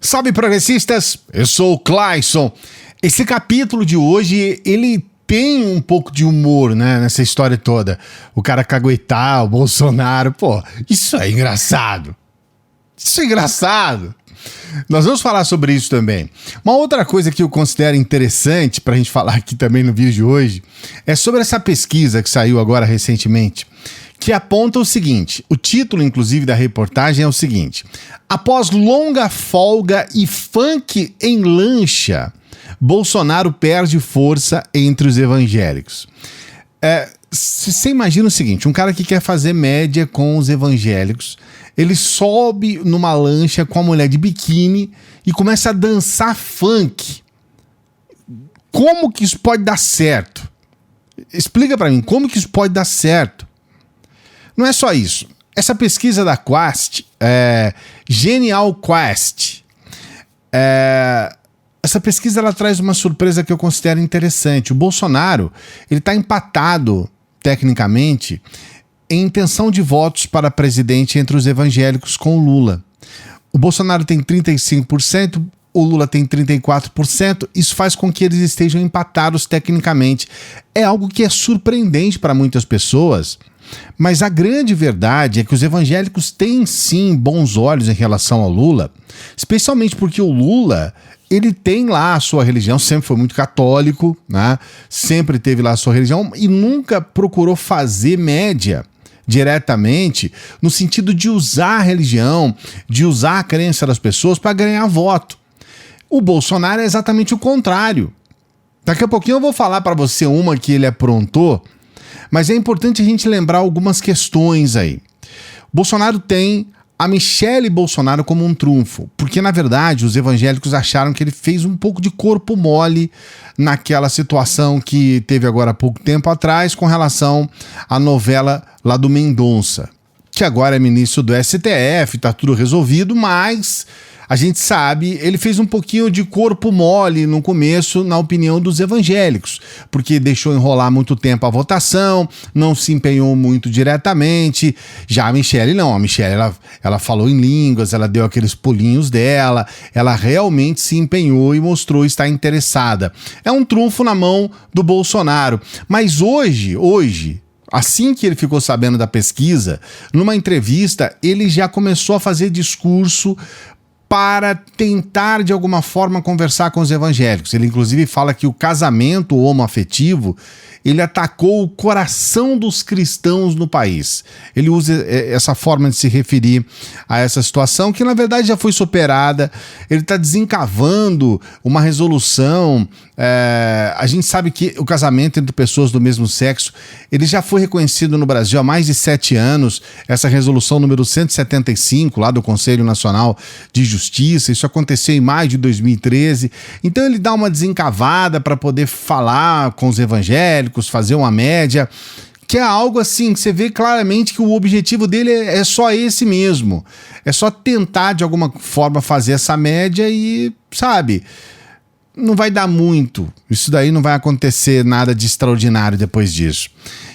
Salve, progressistas! Eu sou o Clayson. Esse capítulo de hoje, ele tem um pouco de humor, né, nessa história toda. O cara caguetar o Bolsonaro, pô, isso é engraçado. Isso é engraçado. Nós vamos falar sobre isso também. Uma outra coisa que eu considero interessante pra gente falar aqui também no vídeo de hoje é sobre essa pesquisa que saiu agora recentemente, que aponta o seguinte, o título inclusive da reportagem é o seguinte: após longa folga e funk em lancha, Bolsonaro perde força entre os evangélicos. Você imagina o seguinte, um cara que quer fazer média com os evangélicos, ele sobe numa lancha com a mulher de biquíni e começa a dançar funk. Como que isso pode dar certo? Explica pra mim, como que isso pode dar certo? Não é só isso. Essa pesquisa da Quest, Genial Quest, essa pesquisa ela traz uma surpresa que eu considero interessante. O Bolsonaro ele está empatado, tecnicamente, em intenção de votos para presidente entre os evangélicos com o Lula. O Bolsonaro tem 35%, o Lula tem 34%, isso faz com que eles estejam empatados tecnicamente. É algo que é surpreendente para muitas pessoas, mas a grande verdade é que os evangélicos têm sim bons olhos em relação ao Lula, especialmente porque o Lula ele tem lá a sua religião, sempre foi muito católico, né? Sempre teve lá a sua religião e nunca procurou fazer média diretamente no sentido de usar a religião, de usar a crença das pessoas para ganhar voto. O Bolsonaro é exatamente o contrário. Daqui a pouquinho eu vou falar para você uma que ele aprontou, mas é importante a gente lembrar algumas questões aí. O Bolsonaro tem a Michele Bolsonaro como um trunfo, porque na verdade os evangélicos acharam que ele fez um pouco de corpo mole naquela situação que teve agora há pouco tempo atrás com relação à novela lá do Mendonça, que agora é ministro do STF, tá tudo resolvido, mas a gente sabe, ele fez um pouquinho de corpo mole no começo, na opinião dos evangélicos, porque deixou enrolar muito tempo a votação, não se empenhou muito diretamente. Já a Michele não, a Michele ela falou em línguas, ela deu aqueles pulinhos dela, ela realmente se empenhou e mostrou estar interessada. É um trunfo na mão do Bolsonaro. Mas hoje, assim que ele ficou sabendo da pesquisa, numa entrevista, ele já começou a fazer discurso para tentar, de alguma forma, conversar com os evangélicos. Ele, inclusive, fala que o casamento homoafetivo, ele atacou o coração dos cristãos no país. Ele usa essa forma de se referir a essa situação, que, na verdade, já foi superada. Ele está desencavando uma resolução. A gente sabe que o casamento entre pessoas do mesmo sexo, ele já foi reconhecido no Brasil há mais de 7 anos. Essa resolução número 175, lá do Conselho Nacional de Justiça, isso aconteceu em maio de 2013, então ele dá uma desencavada para poder falar com os evangélicos, fazer uma média, que é algo assim, que você vê claramente que o objetivo dele é só esse mesmo, é só tentar de alguma forma fazer essa média e, sabe, não vai dar muito, isso daí não vai acontecer nada de extraordinário depois disso.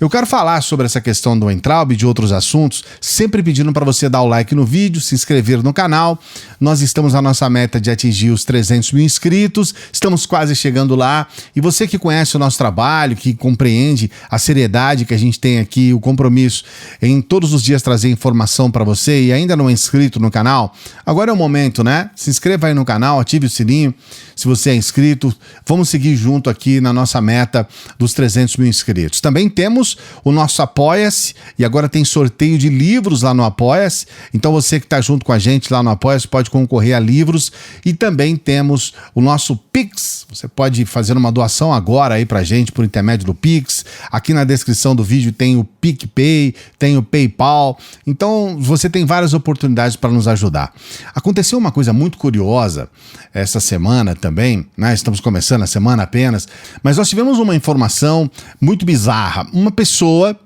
Eu quero falar sobre essa questão do Weintraub e de outros assuntos, sempre pedindo para você dar o like no vídeo, se inscrever no canal. Nós estamos na nossa meta de atingir os 300 mil inscritos, estamos quase chegando lá. E você que conhece o nosso trabalho, que compreende a seriedade que a gente tem aqui, o compromisso em todos os dias trazer informação para você e ainda não é inscrito no canal, agora é o momento, né? Se inscreva aí no canal, ative o sininho se você é inscrito. Vamos seguir junto aqui na nossa meta dos 300 mil inscritos. Também temos o nosso Apoia-se, e agora tem sorteio de livros lá no Apoia-se, então você que está junto com a gente lá no Apoia-se pode concorrer a livros, e também temos o nosso Pix, você pode fazer uma doação agora aí pra gente por intermédio do Pix, aqui na descrição do vídeo tem o PicPay, tem o PayPal, então você tem várias oportunidades para nos ajudar. Aconteceu uma coisa muito curiosa essa semana também, né? Estamos começando a semana apenas, mas nós tivemos uma informação muito bizarra. Uma pessoa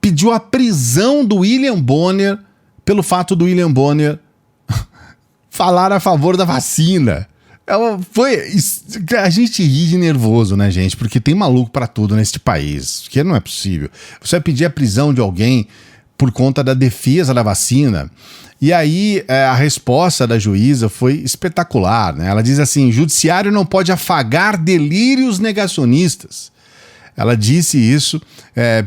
pediu a prisão do William Bonner pelo fato do William Bonner falar a favor da vacina. A gente ri de nervoso, né, gente? Porque tem maluco pra tudo neste país, que não é possível. Você vai pedir a prisão de alguém por conta da defesa da vacina. E aí a resposta da juíza foi espetacular, né? Ela diz assim: judiciário não pode afagar delírios negacionistas. Ela disse isso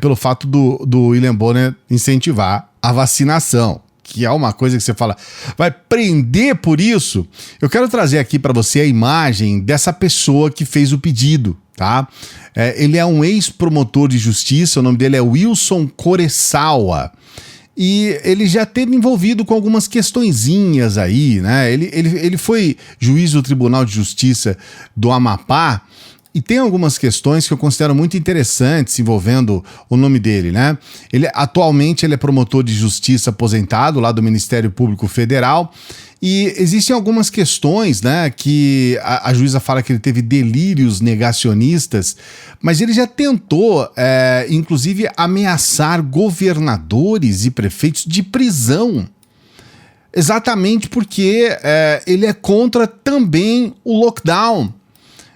pelo fato do William Bonner incentivar a vacinação, que é uma coisa que você fala, vai prender por isso? Eu quero trazer aqui para você a imagem dessa pessoa que fez o pedido, tá? Ele é um ex-promotor de justiça, o nome dele é Wilson Coressawa. E ele já esteve envolvido com algumas questõezinhas aí, né? Ele foi juiz do Tribunal de Justiça do Amapá e tem algumas questões que eu considero muito interessantes envolvendo o nome dele, né? Atualmente ele é promotor de justiça aposentado lá do Ministério Público Federal. E existem algumas questões, né, que a juíza fala que ele teve delírios negacionistas, mas ele já tentou, inclusive, ameaçar governadores e prefeitos de prisão. Exatamente porque ele é contra também o lockdown.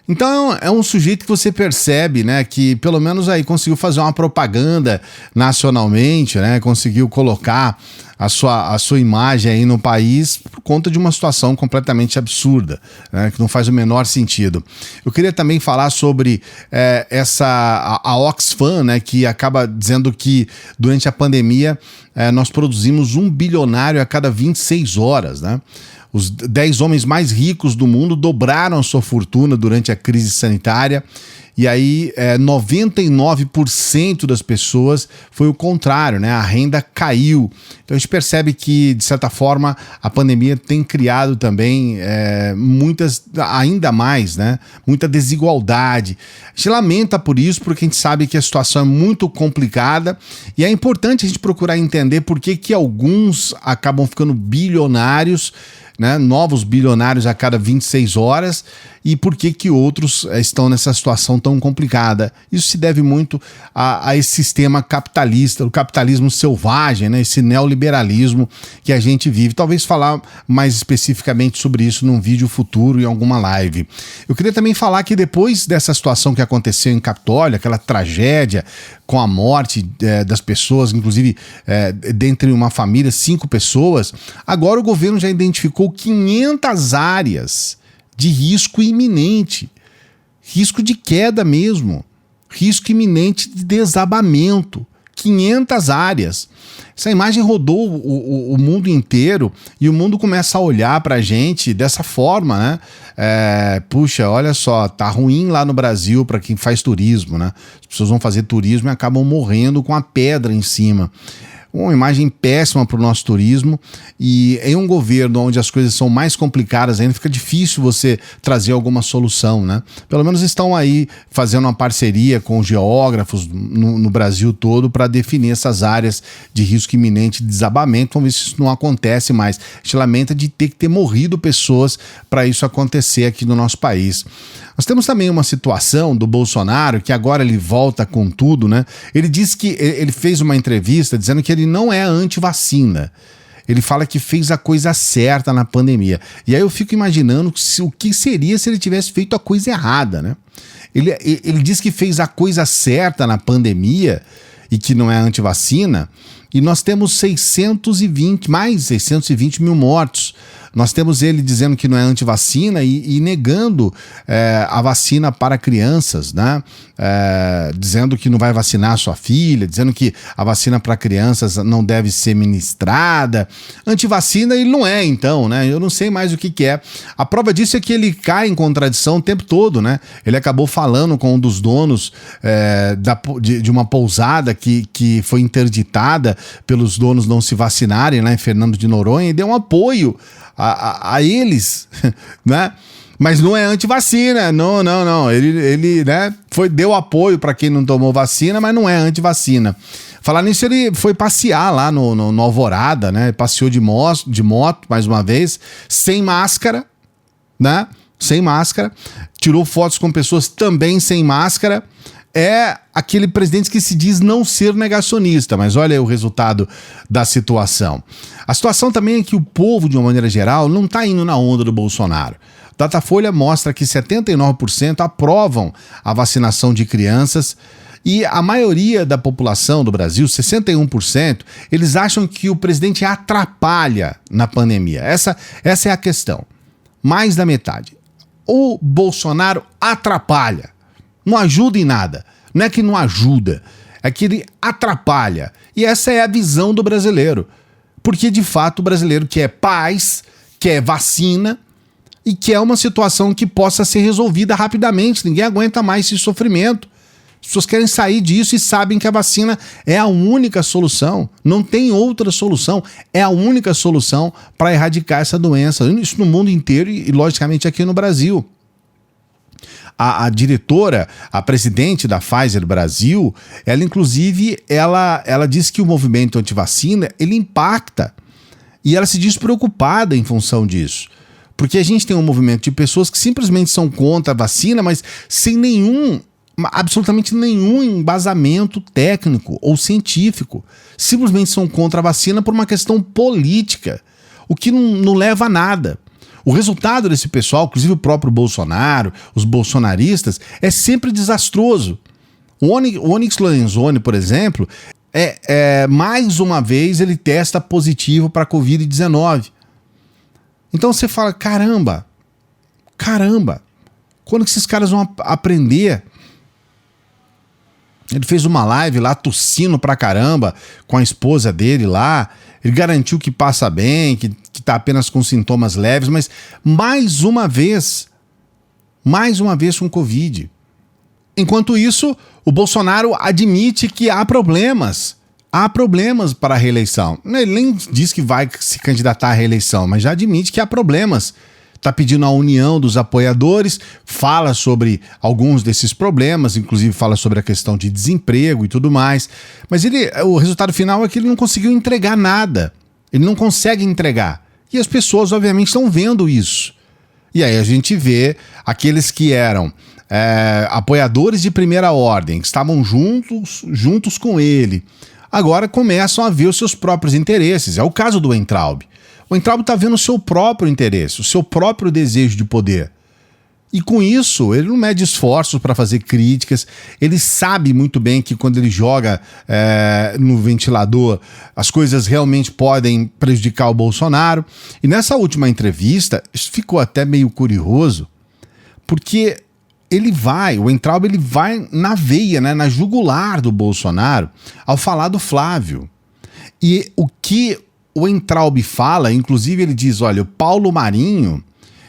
Então é um sujeito que você percebe, né, que pelo menos aí conseguiu fazer uma propaganda nacionalmente, né, conseguiu colocar a sua imagem aí no país por conta de uma situação completamente absurda, né, que não faz o menor sentido. Eu queria também falar sobre a Oxfam, né, que acaba dizendo que durante a pandemia nós produzimos 1 bilionário a cada 26 horas, né? Os 10 homens mais ricos do mundo dobraram a sua fortuna durante a crise sanitária. E aí 99% das pessoas foi o contrário, né? A renda caiu. Então a gente percebe que, de certa forma, a pandemia tem criado também ainda mais, né? Muita desigualdade. A gente lamenta por isso, porque a gente sabe que a situação é muito complicada e é importante a gente procurar entender por que alguns acabam ficando bilionários, né, novos bilionários a cada 26 horas, e por que outros estão nessa situação tão complicada. Isso se deve muito a esse sistema capitalista, o capitalismo selvagem, né, esse neoliberalismo que a gente vive. Talvez falar mais especificamente sobre isso num vídeo futuro, em alguma live. Eu queria também falar que depois dessa situação que aconteceu em Capitólio, aquela tragédia com a morte das pessoas, inclusive dentre uma família, 5 pessoas, agora o governo já identificou 500 áreas de risco iminente, risco de queda mesmo, risco iminente de desabamento, 500 áreas. Essa imagem rodou o mundo inteiro e o mundo começa a olhar pra gente dessa forma, né? Puxa, olha só, tá ruim lá no Brasil para quem faz turismo, né? As pessoas vão fazer turismo e acabam morrendo com a pedra em cima. Uma imagem péssima para o nosso turismo, e em um governo onde as coisas são mais complicadas ainda, fica difícil você trazer alguma solução, né? Pelo menos estão aí fazendo uma parceria com geógrafos no Brasil todo para definir essas áreas de risco iminente de desabamento. Vamos ver se isso não acontece mais. A gente lamenta de ter que ter morrido pessoas para isso acontecer aqui no nosso país. Nós temos também uma situação do Bolsonaro, que agora ele volta com tudo, né? Ele disse que ele fez uma entrevista dizendo que ele não é anti-vacina. Ele fala que fez a coisa certa na pandemia. E aí eu fico imaginando o que seria se ele tivesse feito a coisa errada, né? Ele diz que fez a coisa certa na pandemia e que não é anti-vacina, e nós temos mais 620 mil mortos. Nós temos ele dizendo que não é anti-vacina e negando a vacina para crianças, né? Dizendo que não vai vacinar a sua filha, dizendo que a vacina para crianças não deve ser ministrada. Anti-vacina ele não é, então, né? Eu não sei mais o que é. A prova disso é que ele cai em contradição o tempo todo, né? Ele acabou falando com um dos donos de uma pousada que foi interditada pelos donos não se vacinarem lá em Fernando de Noronha, e deu um apoio a eles, né? Mas não é anti-vacina, não. Ele né, deu apoio para quem não tomou vacina, mas não é anti-vacina. Falar nisso, ele foi passear lá no Alvorada, né? Passeou de moto, mais uma vez, sem máscara, né? Sem máscara. Tirou fotos com pessoas também sem máscara. É aquele presidente que se diz não ser negacionista, mas olha aí o resultado da situação. A situação também é que o povo, de uma maneira geral, não está indo na onda do Bolsonaro. Datafolha mostra que 79% aprovam a vacinação de crianças E a maioria da população do Brasil, 61%, eles acham que o presidente atrapalha na pandemia. Essa é a questão. Mais da metade. O Bolsonaro atrapalha. Não ajuda em nada. Não é que não ajuda, é que ele atrapalha. E essa é a visão do brasileiro. Porque, de fato, o brasileiro quer paz, quer vacina e quer uma situação que possa ser resolvida rapidamente. Ninguém aguenta mais esse sofrimento. As pessoas querem sair disso e sabem que a vacina é a única solução. Não tem outra solução. É a única solução para erradicar essa doença. Isso no mundo inteiro e logicamente, aqui no Brasil. A diretora, a presidente da Pfizer Brasil, ela inclusive, ela diz que o movimento antivacina, ele impacta. E ela se diz preocupada em função disso. Porque a gente tem um movimento de pessoas que simplesmente são contra a vacina, mas sem absolutamente nenhum embasamento técnico ou científico. Simplesmente são contra a vacina por uma questão política, o que não leva a nada. O resultado desse pessoal, inclusive o próprio Bolsonaro, os bolsonaristas, é sempre desastroso. O Onyx Lorenzoni, por exemplo, mais uma vez ele testa positivo para a Covid-19. Então você fala, caramba, quando que esses caras vão aprender? Ele fez uma live lá tossindo pra caramba com a esposa dele lá. Ele garantiu que passa bem, que tá apenas com sintomas leves, mas mais uma vez com Covid. Enquanto isso, o Bolsonaro admite que há problemas. Há problemas para a reeleição. Ele nem diz que vai se candidatar à reeleição, mas já admite que há problemas. Está pedindo a união dos apoiadores, fala sobre alguns desses problemas, inclusive fala sobre a questão de desemprego e tudo mais. Mas o resultado final é que ele não conseguiu entregar nada. Ele não consegue entregar. E as pessoas, obviamente, estão vendo isso. E aí a gente vê aqueles que eram apoiadores de primeira ordem, que estavam juntos com ele, agora começam a ver os seus próprios interesses. É o caso do Weintraub. O Weintraub está vendo o seu próprio interesse, o seu próprio desejo de poder. E com isso, ele não mede esforços para fazer críticas, ele sabe muito bem que quando ele joga no ventilador, as coisas realmente podem prejudicar o Bolsonaro. E nessa última entrevista, isso ficou até meio curioso, porque o Weintraub ele vai na veia, né, na jugular do Bolsonaro, ao falar do Flávio. E o que o Weintraub fala, inclusive ele diz, olha, o Paulo Marinho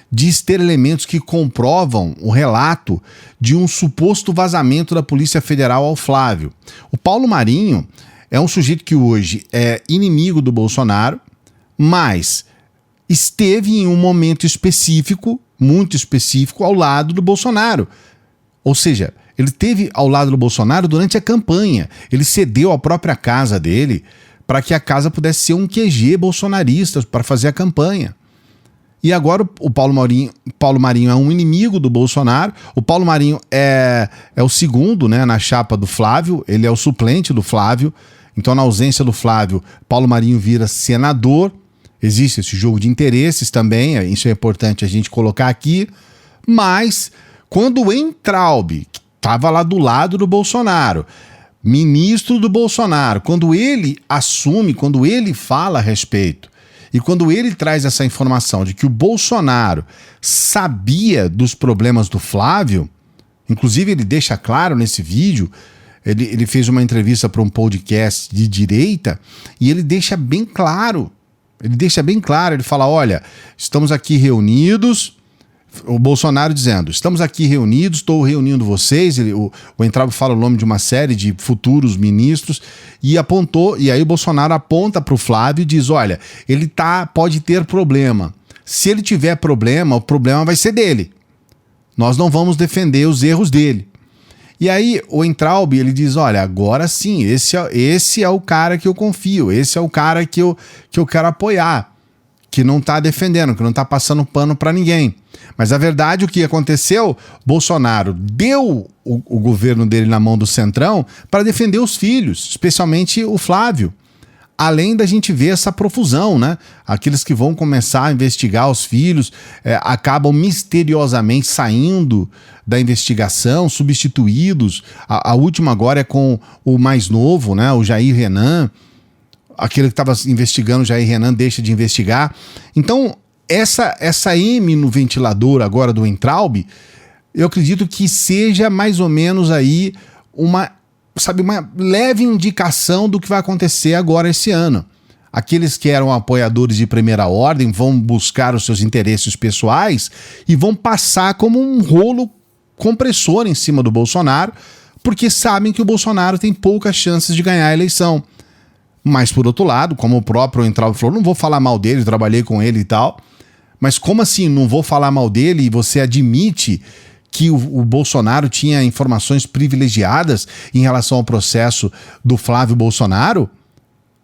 diz ter elementos que comprovam o relato de um suposto vazamento da Polícia Federal ao Flávio. O Paulo Marinho é um sujeito que hoje é inimigo do Bolsonaro, mas esteve em um momento específico, muito específico, ao lado do Bolsonaro. Ou seja, ele esteve ao lado do Bolsonaro durante a campanha. Ele cedeu a própria casa dele para que a casa pudesse ser um QG bolsonarista para fazer a campanha. E agora o Paulo Marinho é um inimigo do Bolsonaro. O Paulo Marinho é o segundo, né, na chapa do Flávio, ele é o suplente do Flávio. Então, na ausência do Flávio, Paulo Marinho vira senador. Existe esse jogo de interesses também, isso é importante a gente colocar aqui. Mas, quando o Weintraub, que estava lá do lado do Bolsonaro, ministro do Bolsonaro, quando ele assume, quando ele fala a respeito, e quando ele traz essa informação de que o Bolsonaro sabia dos problemas do Flávio, inclusive ele deixa claro nesse vídeo, ele fez uma entrevista para um podcast de direita, e ele deixa bem claro, ele fala, olha, estamos aqui reunidos, o Bolsonaro dizendo, estamos aqui reunidos, estou reunindo vocês, o Weintraub fala o nome de uma série de futuros ministros, e aí o Bolsonaro aponta para o Flávio e diz, olha, ele pode ter problema, se ele tiver problema, o problema vai ser dele, nós não vamos defender os erros dele. E aí o Weintraub, ele diz, olha, agora sim, esse é o cara que eu confio, esse é o cara que eu quero apoiar, que não está defendendo, que não está passando pano para ninguém. Mas a verdade, o que aconteceu, Bolsonaro deu o governo dele na mão do Centrão para defender os filhos, especialmente o Flávio. Além da gente ver essa profusão, né? Aqueles que vão começar a investigar os filhos acabam misteriosamente saindo da investigação, substituídos. A última agora é com o mais novo, né? O Jair Renan. Aquele que estava investigando, o Jair Renan, deixa de investigar. Então, essa M no ventilador agora do Weintraub, eu acredito que seja mais ou menos aí uma leve indicação do que vai acontecer agora esse ano. Aqueles que eram apoiadores de primeira ordem vão buscar os seus interesses pessoais e vão passar como um rolo compressor em cima do Bolsonaro, porque sabem que o Bolsonaro tem poucas chances de ganhar a eleição. Mas, por outro lado, como o próprio Weintraub falou, não vou falar mal dele, trabalhei com ele e tal, mas como assim não vou falar mal dele e você admite que o Bolsonaro tinha informações privilegiadas em relação ao processo do Flávio Bolsonaro?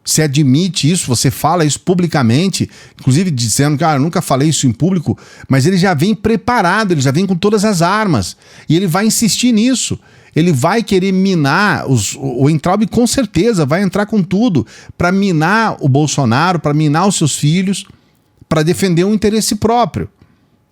Você admite isso, você fala isso publicamente, inclusive dizendo que eu nunca falei isso em público, mas ele já vem preparado, ele já vem com todas as armas e ele vai insistir nisso. Ele vai querer minar, o Weintraub com certeza vai entrar com tudo para minar o Bolsonaro, para minar os seus filhos, para defender um interesse próprio.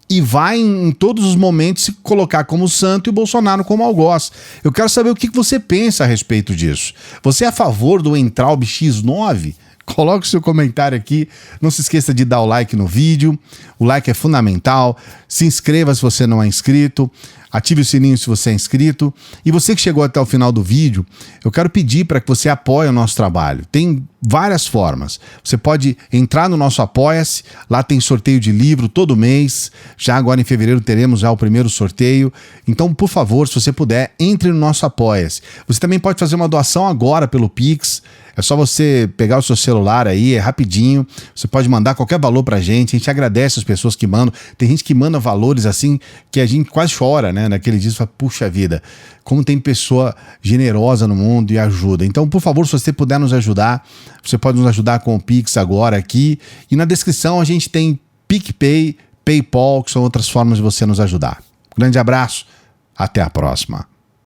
E vai em todos os momentos se colocar como santo e o Bolsonaro como algoz. Eu quero saber o que você pensa a respeito disso. Você é a favor do Weintraub X9? Coloque o seu comentário aqui. Não se esqueça de dar o like no vídeo. O like é fundamental. Se inscreva se você não é inscrito. Ative o sininho se você é inscrito. E você que chegou até o final do vídeo, eu quero pedir para que você apoie o nosso trabalho. Tem várias formas. Você pode entrar no nosso Apoia-se, lá tem sorteio de livro todo mês. Já agora em fevereiro teremos já o primeiro sorteio. Então, por favor, se você puder, entre no nosso Apoia-se. Você também pode fazer uma doação agora pelo Pix. É só você pegar o seu celular aí, é rapidinho. Você pode mandar qualquer valor pra gente. A gente agradece as pessoas que mandam. Tem gente que manda valores assim que a gente quase chora, né? Naquele dia você fala, puxa vida, como tem pessoa generosa no mundo e ajuda. Então, por favor, se você puder nos ajudar, você pode nos ajudar com o Pix agora aqui. E na descrição a gente tem PicPay, PayPal, que são outras formas de você nos ajudar. Grande abraço, até a próxima.